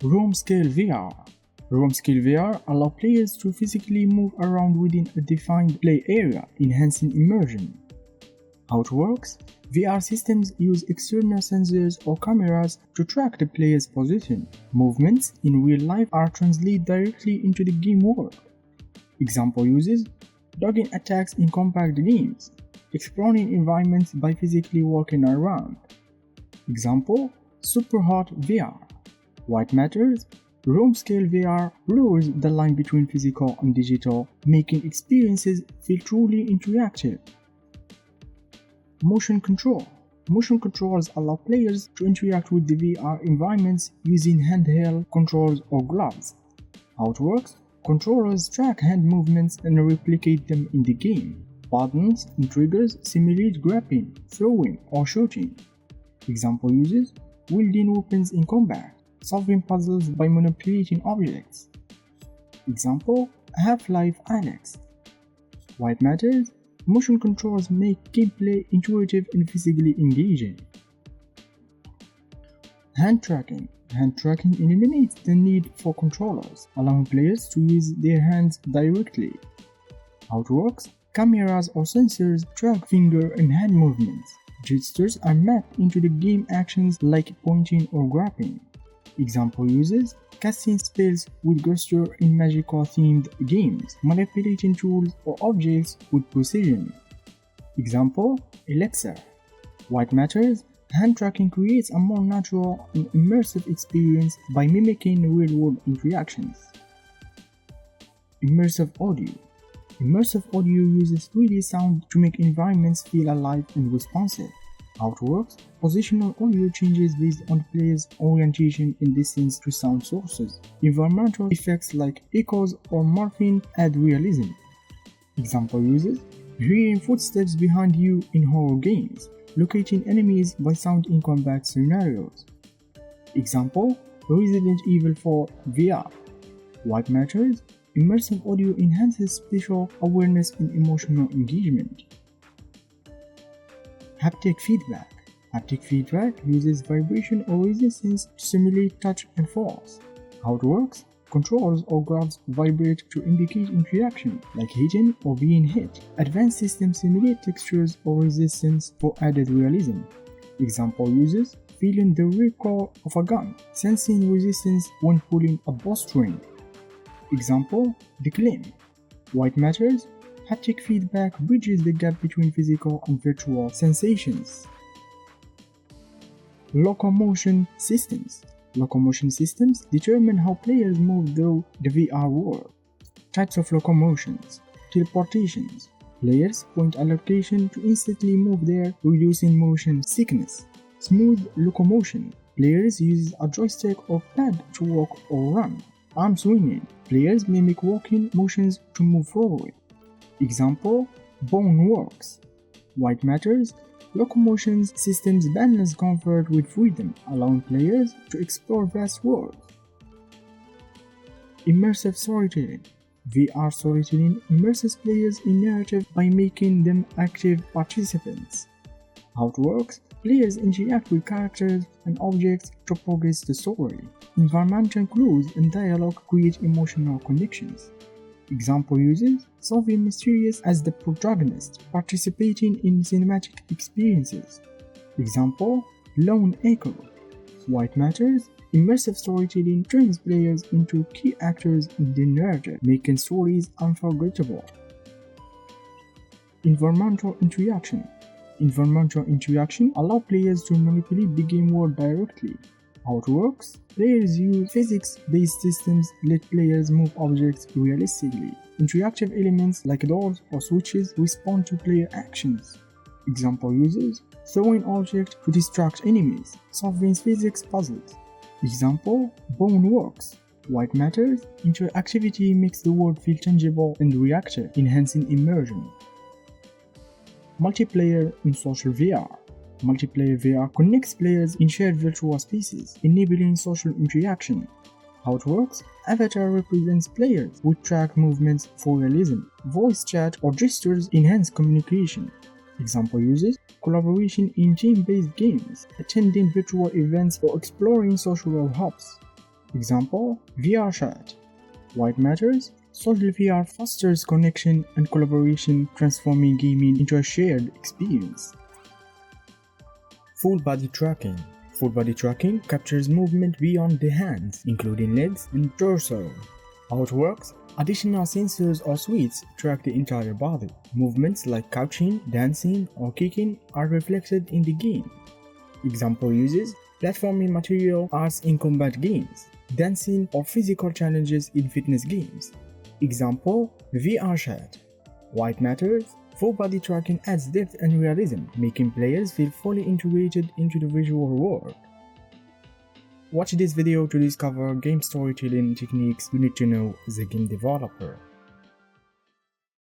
Room Scale VR. Room Scale VR allows players to physically move around within a defined play area, enhancing immersion. How it works? VR systems use external sensors or cameras to track the player's position. Movements in real life are translated directly into the game world. Example uses dodging attacks in compact games, exploring environments by physically walking around. Example, Superhot VR. White matters. Room Scale VR blurs the line between physical and digital, making experiences feel truly interactive. Motion control. Motion controls allow players to interact with the VR environments using handheld controls or gloves. How it works? Controllers track hand movements and replicate them in the game. Buttons and triggers simulate grabbing, throwing, or shooting. Example uses wielding weapons in combat, solving puzzles by manipulating objects. Example, Half-Life Alyx. White matters. Motion controls make gameplay intuitive and physically engaging. Hand tracking. Hand tracking eliminates the need for controllers, allowing players to use their hands directly. How it works? Cameras or sensors track finger and hand movements. Gestures are mapped into the game actions like pointing or grabbing. Example uses casting spells with gesture in magical themed games, manipulating tools or objects with precision. Example, Elixir. White matters. Hand tracking creates a more natural and immersive experience by mimicking real-world interactions. Immersive audio. Immersive audio uses 3D sound to make environments feel alive and responsive. How it works? Positional audio changes based on the player's orientation and distance to sound sources. Environmental effects like echoes or morphing add realism. Example uses hearing footsteps behind you in horror games, locating enemies by sound in combat scenarios. Example, Resident Evil 4 VR. White matters. Immersive audio enhances spatial awareness and emotional engagement. Haptic feedback. Haptic feedback uses vibration or resistance to simulate touch and force. How it works? Controls or gloves vibrate to indicate interaction, like hitting or being hit. Advanced systems simulate textures or resistance for added realism. Example uses feeling the recoil of a gun, sensing resistance when pulling a bowstring. Example, Declaim. White matters. Haptic feedback bridges the gap between physical and virtual sensations. Locomotion systems. Locomotion systems determine how players move through the VR world. Types of locomotions. Teleportations. Players point a location to instantly move there, reducing motion sickness. Smooth locomotion. Players use a joystick or pad to walk or run. Arm swinging. Players mimic walking motions to move forward. Example, Bone Works. White matters. Locomotion systems balance comfort with freedom, allowing players to explore vast worlds. Immersive storytelling. VR storytelling immerses players in narrative by making them active participants. How it works? Players interact with characters and objects to progress the story. Environmental clues and dialogue create emotional connections. Example uses solving mysteries as the protagonist, participating in cinematic experiences. Example, Lone Echo. White matters. Immersive storytelling turns players into key actors in the narrative, making stories unforgettable. Environmental interaction. Environmental interaction allows players to manipulate the game world directly. How it works? Players use physics-based systems let players move objects realistically. Interactive elements like doors or switches respond to player actions. Example uses throwing objects to distract enemies, solving physics puzzles. Example, Bone Works. White matters. Interactivity makes the world feel tangible and reactive, enhancing immersion. Multiplayer in social VR. Multiplayer VR connects players in shared virtual spaces, enabling social interaction. How it works? Avatar represents players with track movements for realism. Voice chat or gestures enhance communication. Example uses collaboration in team-based games, attending virtual events or exploring social hubs. Example, VR chat. Why it matters? Social VR fosters connection and collaboration, transforming gaming into a shared experience. Full body tracking. Full body tracking captures movement beyond the hands, including legs and torso. How it works? Additional sensors or suites track the entire body. Movements like couching, dancing, or kicking are reflected in the game. Example uses platforming material arts in combat games, dancing or physical challenges in fitness games. Example, VR chat. Why it matters? Full body tracking adds depth and realism, making players feel fully integrated into the visual world. Watch this video to discover game storytelling techniques you need to know as a game developer.